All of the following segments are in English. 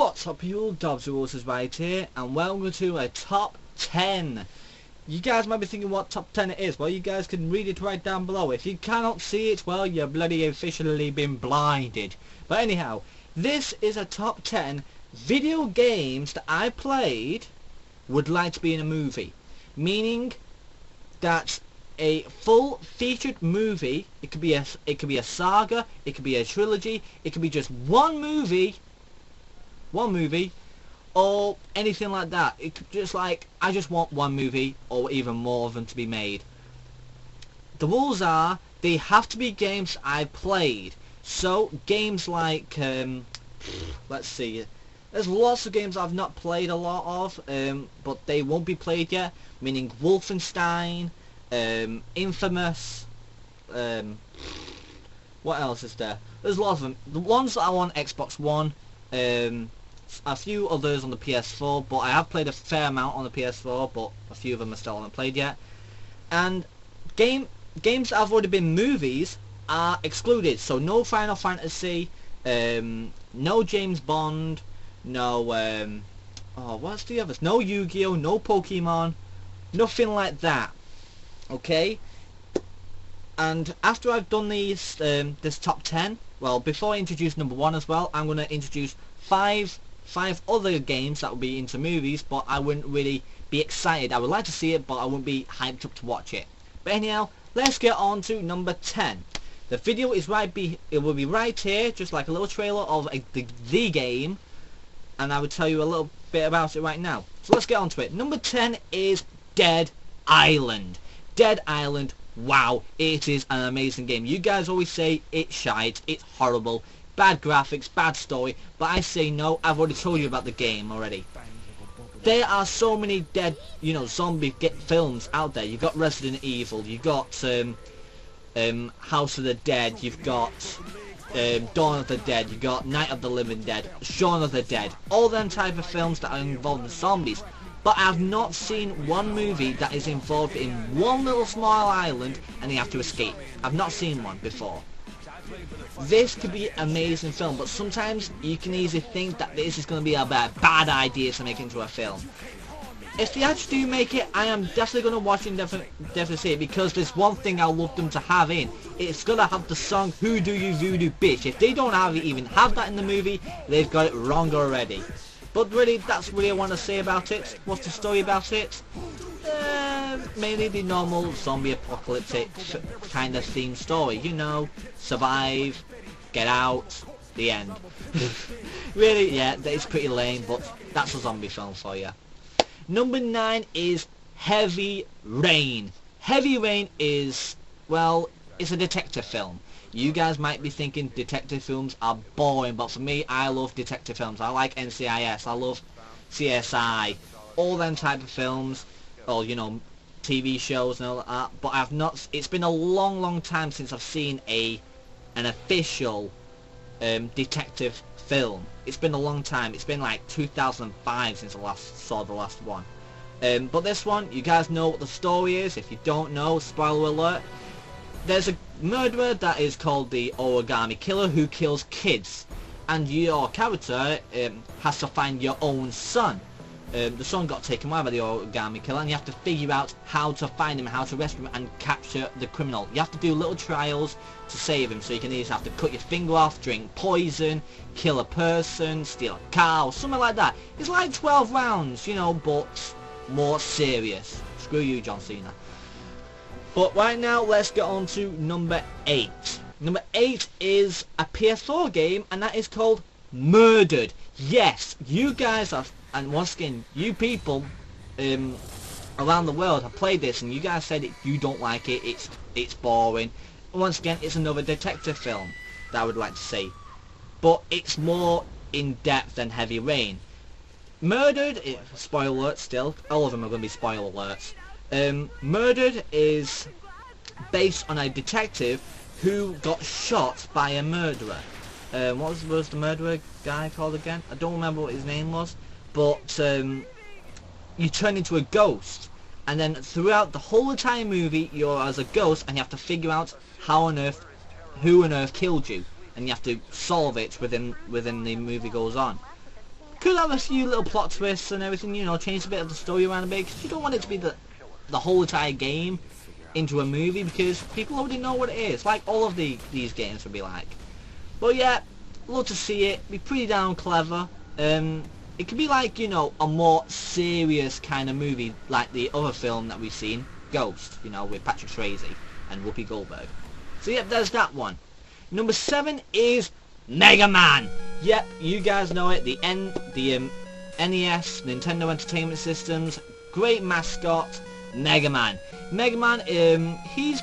What's up people, Dobbs Rules is right here, and welcome to a top 10. You guys might be thinking what top 10 it is. Well, you guys can read it right down below. If you cannot see it, well, you're bloody officially been blinded. But anyhow, this is a top 10 video games that I played would like to be in a movie. Meaning that a full featured movie, it could be a saga, it could be a trilogy, it could be just one movie, or anything like that. It could just like, I just want one movie or even more of them to be made. The rules are, they have to be games I've played. So games like let's see, there's lots of games I've not played a lot of, but they won't be played yet, meaning Wolfenstein, Infamous, what else is there? There's lots of them. The ones that are on Xbox One, a few others on the PS4, but I have played a fair amount on the PS4, but a few of them I still haven't played yet. And games that have already been movies are excluded, so no Final Fantasy, no James Bond, no what's the others? No Yu-Gi-Oh, no Pokemon, nothing like that. Okay? And after I've done these this top 10, well, before I introduce number 1 as well, I'm going to introduce five other games that will be into movies, but I wouldn't really be excited. I would like to see it, but I wouldn't be hyped up to watch it. But anyhow, let's get on to number 10. The video is it will be right here, just like a little trailer of the game, and I will tell you a little bit about it right now. So let's get on to it. Number 10 is Dead Island. Dead Island, wow, it is an amazing game. You guys always say it's shite, it's horrible, bad graphics, bad story, but I say no, I've already told you about the game already. There are so many dead, zombie films out there. You've got Resident Evil, you've got House of the Dead, you've got Dawn of the Dead, you've got Night of the Living Dead, Shaun of the Dead, all them type of films that are involved in zombies. But I've not seen one movie that is involved in one little small island and they have to escape. I've not seen one before. This could be an amazing film, but sometimes you can easily think that this is going to be a bad idea to make into a film. If they actually do make it, I am definitely going to watch it and definitely see it, because there's one thing I love them to have in. It's going to have the song Who Do You Voodoo Bitch. If they don't even have that in the movie, they've got it wrong already. But really, that's really I want to say about it. What's the story about it? Mainly the normal zombie apocalyptic kind of theme story. Survive, get out, the end. Really, yeah, it's pretty lame, but that's a zombie film for you. Number 9 is Heavy Rain. Heavy Rain is, well, it's a detective film. You guys might be thinking detective films are boring, but for me, I love detective films. I like NCIS, I love CSI, all them type of films, or TV shows and all that. But it's been a long time since I've seen an official detective film. It's been a long time. It's been like 2005 since I saw the last one. But this one, you guys know what the story is. If you don't know, spoiler alert. There's a murderer that is called the Origami Killer who kills kids, and your character has to find your own son. The son got taken away by the Origami Killer, and you have to figure out how to find him, how to rescue him, and capture the criminal. You have to do little trials to save him, so you can either have to cut your finger off, drink poison, kill a person, steal a car, or something like that. It's like 12 rounds, but more serious. Screw you, John Cena. But right now, let's get on to number 8. Number 8 is a PS4 game, and that is called Murdered. Yes, you guys have, and once again, you people around the world have played this, and you guys said you don't like it, it's boring. Once again, it's another detective film that I would like to see. But it's more in-depth than Heavy Rain. Murdered, spoiler alert still, all of them are going to be spoiler alerts. Murdered is based on a detective who got shot by a murderer. What was the murderer guy called again? I don't remember what his name was. But you turn into a ghost, and then throughout the whole entire movie you're as a ghost, and you have to figure out who on earth killed you, and you have to solve it within the movie goes on. Could have a few little plot twists and everything, you know, change a bit of the story around a bit, because you don't want it to be the whole entire game into a movie, because people already know what it is, like all of these games would be like. But yeah, love to see it, be pretty damn clever. It could be like, you know, a more serious kind of movie, like the other film that we've seen, Ghost, you know, with Patrick Swayze and Whoopi Goldberg. So yep, there's that one. Number 7 is Mega Man. Yep, you guys know it, the NES, Nintendo Entertainment Systems, great mascot, Mega Man. Mega Man, he's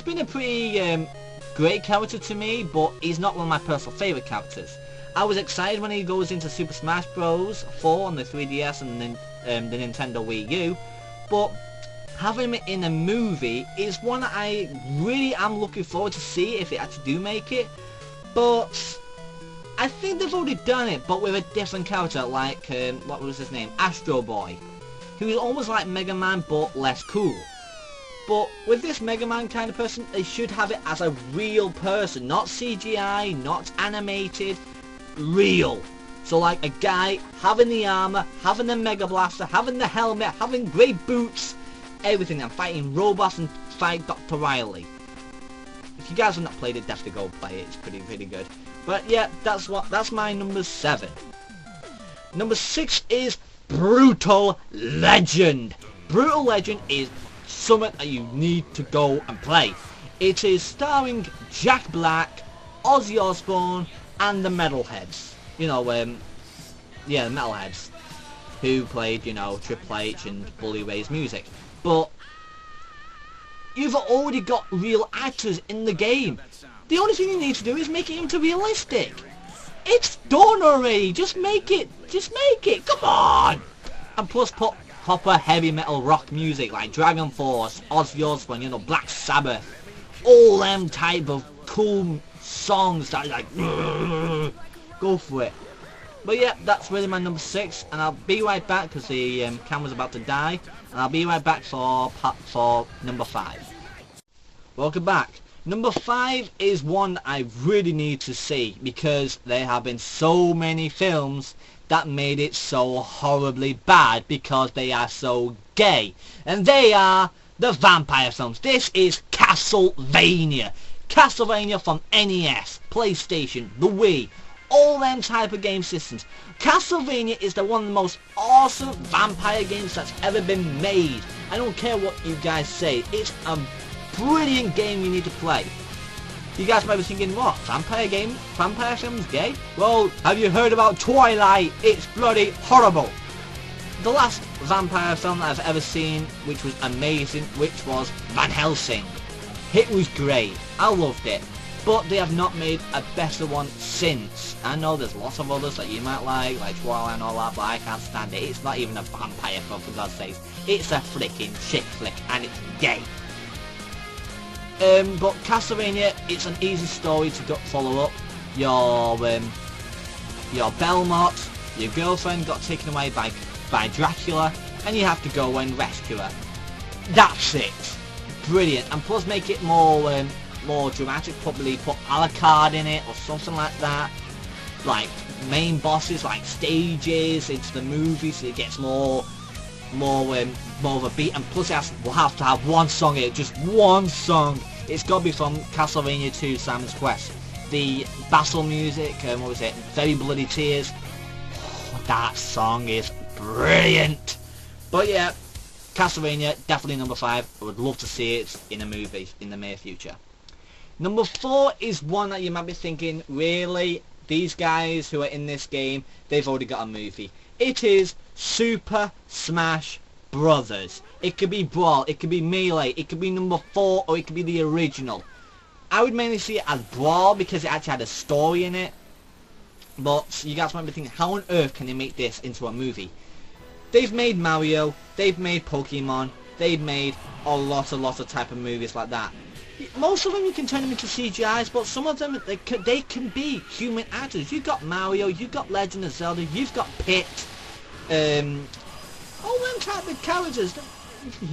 been a pretty great character to me, but he's not one of my personal favourite characters. I was excited when he goes into Super Smash Bros. 4 on the 3DS and the Nintendo Wii U, but having him in a movie is one that I really am looking forward to see if they actually do make it. But I think they've already done it, but with a different character, like, what was his name? Astro Boy. He was almost like Mega Man, but less cool. But with this Mega Man kind of person, they should have it as a real person, not CGI, not animated, real. So like a guy having the armor, having the Mega Blaster, having the helmet, having great boots, everything, and fighting robots and fight Dr. Wily. If you guys have not played it, definitely go play it. It's pretty good. But yeah, that's my number 7. Number 6 is Brutal Legend. Brutal Legend is something that you need to go and play. It is starring Jack Black, Ozzy Osbourne, and the Metalheads. You know, yeah, the Metalheads, who played, you know, Triple H and Bully Ray's music. But you've already got real actors in the game. The only thing you need to do is make it into realistic. It's done already. Just make it. Come on. And plus put proper heavy metal rock music like Dragon Force, Ozzy Osbourne, you know, Black Sabbath, all them type of cool songs that like go for it. But yeah, that's really my number 6, and I'll be right back because the camera's about to die, and I'll be right back for number 5. Welcome back. Number 5 is one I really need to see, because there have been so many films that made it so horribly bad because they are so gay, and they are the vampire films. This is Castlevania. Castlevania from NES, PlayStation, the Wii, all them type of game systems. Castlevania is one of the most awesome vampire games that's ever been made. I don't care what you guys say, it's a brilliant game you need to play. You guys might be thinking, what, vampire game? Vampire films gay? Well, have you heard about Twilight? It's bloody horrible. The last vampire film that I've ever seen, which was amazing, which was Van Helsing. It was great. I loved it. But they have not made a better one since. I know there's lots of others that you might like Twilight and all that, but I can't stand it. It's not even a vampire film, for God's sake. It's a flicking chick flick, and it's gay. But Castlevania, it's an easy story to follow up. Your Belmont, your girlfriend got taken away by Dracula, and you have to go and rescue her. That's it. Brilliant. And plus make it more dramatic, probably put Alucard in it or something like that. Like main bosses, like stages into the movie, so it gets more of a beat. And plus we'll have to have one song here, just one song. It's got to be from Castlevania 2 Simon's Quest. The battle music, what was it? Very Bloody Tears. Oh, that song is brilliant. But yeah, Castlevania, definitely number 5. I would love to see it in a movie in the near future. Number 4 is one that you might be thinking, really? These guys who are in this game, they've already got a movie. It is Super Smash Brothers. It could be Brawl, it could be Melee, it could be number 4, or it could be the original. I would mainly see it as Brawl because it actually had a story in it. But you guys might be thinking, how on earth can they make this into a movie? They've made Mario, they've made Pokemon, they've made a lot of type of movies like that. Most of them you can turn them into CGIs, but some of them they can be human actors. You've got Mario, you've got Legend of Zelda, you've got Pit, all them type of characters.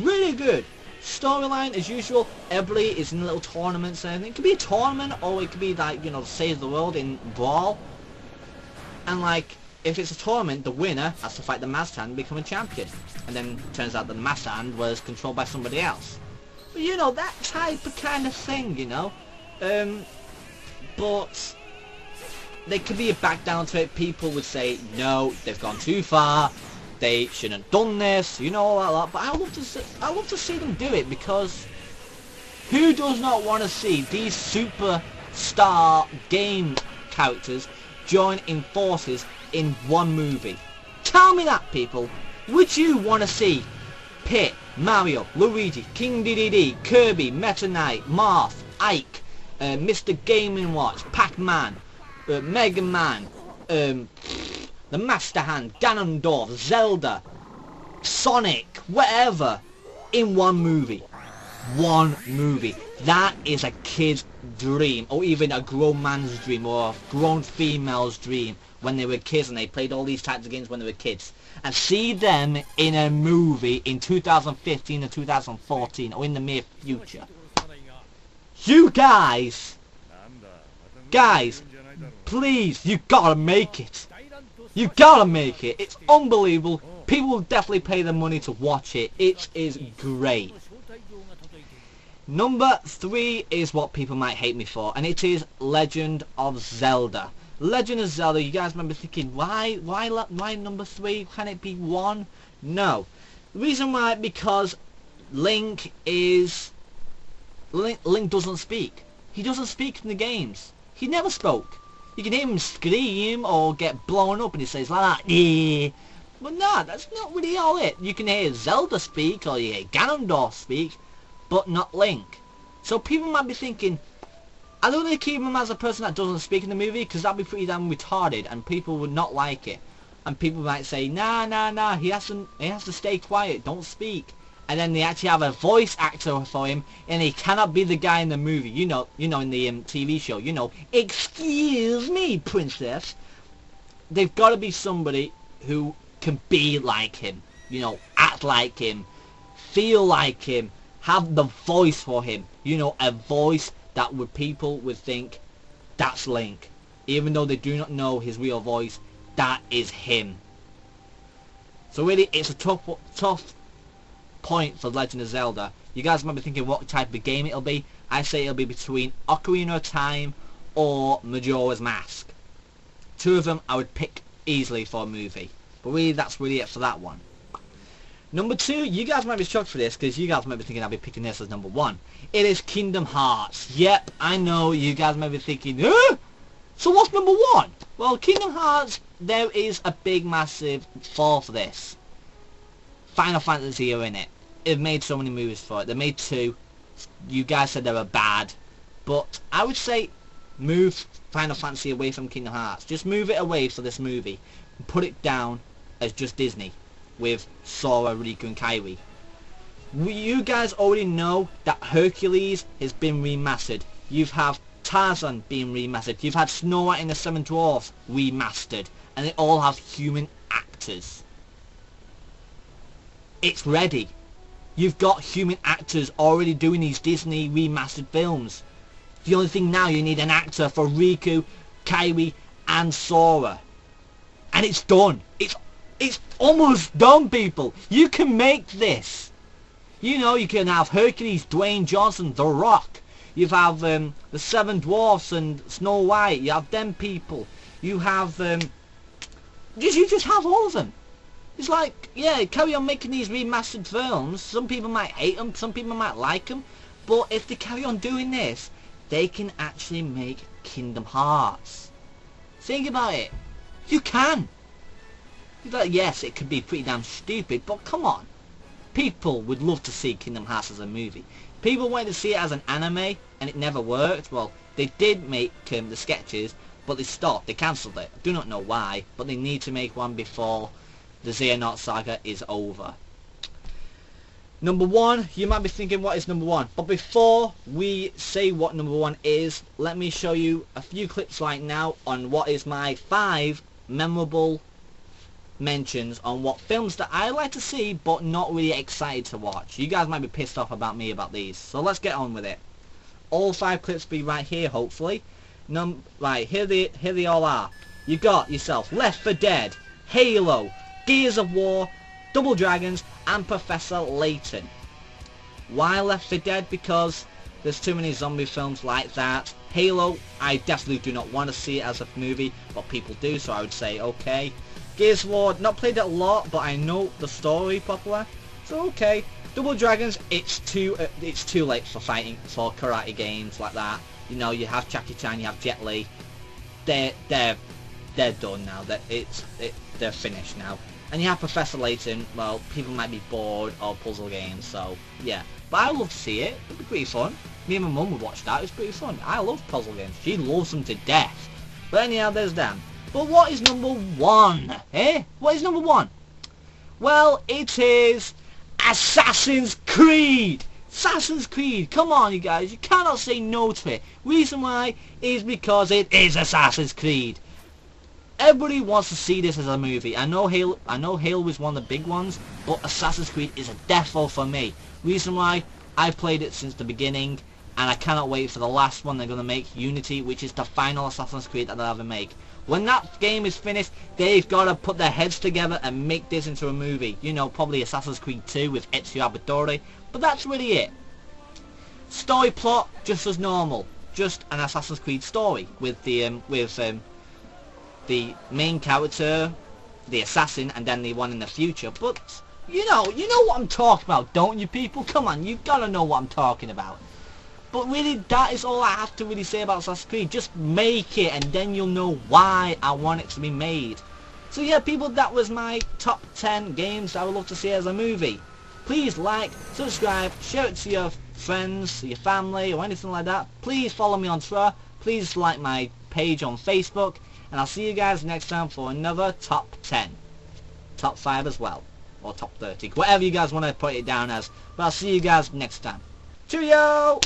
Really good. Storyline as usual. Everybody is in little tournaments and everything. It could be a tournament, or it could be like, you know, Save the World in Brawl. And like if it's a tournament, the winner has to fight the Masked Hand and become a champion. And then turns out the Masked Hand was controlled by somebody else. But you know, that type of kind of thing, you know. But there could be a back down to it. People would say, no, they've gone too far. They shouldn't have done this, you know, all that. But I love to see them do it, because who does not want to see these superstar game characters join in forces in one movie? Tell me that, people. Would you want to see Pit, Mario, Luigi, King Dedede, Kirby, Meta Knight, Marth, Ike, Mr. Game & Watch, Pac-Man, Mega Man, the Master Hand, Ganondorf, Zelda, Sonic, whatever, in one movie? One movie. That is a kid's dream, or even a grown man's dream, or a grown female's dream when they were kids and they played all these types of games when they were kids. And see them in a movie in 2015 or 2014, or in the near future. You guys, please, you gotta make it. You gotta make it. It's unbelievable. People will definitely pay the money to watch it. It is great. Number 3 is what people might hate me for, and it is Legend of Zelda. Legend of Zelda, you guys remember thinking, why number 3? Can it be 1? No. The reason why, because Link doesn't speak. He doesn't speak in the games. He never spoke. You can hear him scream or get blown up and he says like that, yeah. But no, that's not really all it. You can hear Zelda speak, or you hear Ganondorf speak, but not Link. So people might be thinking, I don't really keep him as a person that doesn't speak in the movie, because that'd be pretty damn retarded and people would not like it. And people might say, nah, he has to stay quiet, don't speak. And then they actually have a voice actor for him, and he cannot be the guy in the movie. You know, in the TV show, you know, excuse me, princess. They've got to be somebody who can be like him, you know, act like him, feel like him, have the voice for him, you know, a voice that people would think, that's Link. Even though they do not know his real voice, that is him. So really, it's a tough point for Legend of Zelda. You guys might be thinking what type of game it'll be. I say it'll be between Ocarina of Time or Majora's Mask. Two of them I would pick easily for a movie. But really, that's really it for that one. Number 2, you guys might be shocked for this, because you guys might be thinking I'll be picking this as number 1. It is Kingdom Hearts. Yep, I know you guys might be thinking, so what's number 1? Well, Kingdom Hearts, there is a big, massive fall for this. Final Fantasy are in it. They've made so many movies for it. They made 2. You guys said they were bad. But I would say move Final Fantasy away from Kingdom Hearts. Just move it away for this movie. And put it down as just Disney. With Sora, Riku and Kairi. You guys already know that Hercules has been remastered. You've had Tarzan being remastered. You've had Snow White and the Seven Dwarfs remastered. And they all have human actors. It's ready. You've got human actors already doing these Disney remastered films. The only thing now, you need an actor for Riku, Kairi and Sora. And it's done. It's almost done, people. You can make this. You know, you can have Hercules, Dwayne Johnson, The Rock. You have the Seven Dwarfs and Snow White. You have them people. You have you just have all of them. It's like, yeah, carry on making these remastered films. Some people might hate them, some people might like them, but if they carry on doing this, they can actually make Kingdom Hearts. Think about it. You can. Like, yes, it could be pretty damn stupid, but come on. People would love to see Kingdom Hearts as a movie. People wanted to see it as an anime, and it never worked. Well, they did make the sketches, but they stopped. They cancelled it. I do not know why, but they need to make one before the Xehanort saga is over. Number 1, you might be thinking, what is number 1? But before we say what number 1 is, let me show you a few clips right now on what is my 5 memorable mentions on what films that I like to see but not really excited to watch. You guys might be pissed off about me about these, so let's get on with it. All 5 clips be right here, hopefully. Right, here they all are. You got yourself Left 4 Dead, Halo, Gears of War, Double Dragons, and Professor Layton. Why Left 4 Dead? Because there's too many zombie films like that. Halo, I definitely do not want to see it as a movie, but people do, so I would say okay. Gears of War, not played it a lot, but I know the story properly, so okay. Double Dragons, it's too late for fighting, for karate games like that. You know, you have Jackie Chan, you have Jet Li. They're done now. They're finished now. And you have Professor Layton. Well, people might be bored of puzzle games, so yeah. But I love to see it. It'd be pretty fun. Me and my mum would watch that. It's pretty fun. I love puzzle games. She loves them to death. But anyhow, there's them. But what is number one? Eh? What is number one? Well, it is Assassin's Creed. Assassin's Creed. Come on, you guys. You cannot say no to it. Reason why is because it is Assassin's Creed. Everybody wants to see this as a movie. I know Halo was one of the big ones, but Assassin's Creed is a defo for me. Reason why, I've played it since the beginning, and I cannot wait for the last one they're going to make, Unity, which is the final Assassin's Creed that they'll ever make. When that game is finished, they've got to put their heads together and make this into a movie. You know, probably Assassin's Creed 2 with Ezio Auditore, but that's really it. Story plot, just as normal. Just an Assassin's Creed story with the main character, the assassin, and then the one in the future. But you know what I'm talking about, don't you people? Come on, you gotta know what I'm talking about. But really, that is all I have to really say about Assassin's Creed. Just make it, and then you'll know why I want it to be made. So yeah, people, that was my top 10 games I would love to see as a movie. Please like, subscribe, share it to your friends, your family, or anything like that. Please follow me on Twitter. Please like my page on Facebook. And I'll see you guys next time for another top 10. Top 5 as well. Or top 30. Whatever you guys want to put it down as. But I'll see you guys next time. Cheerio!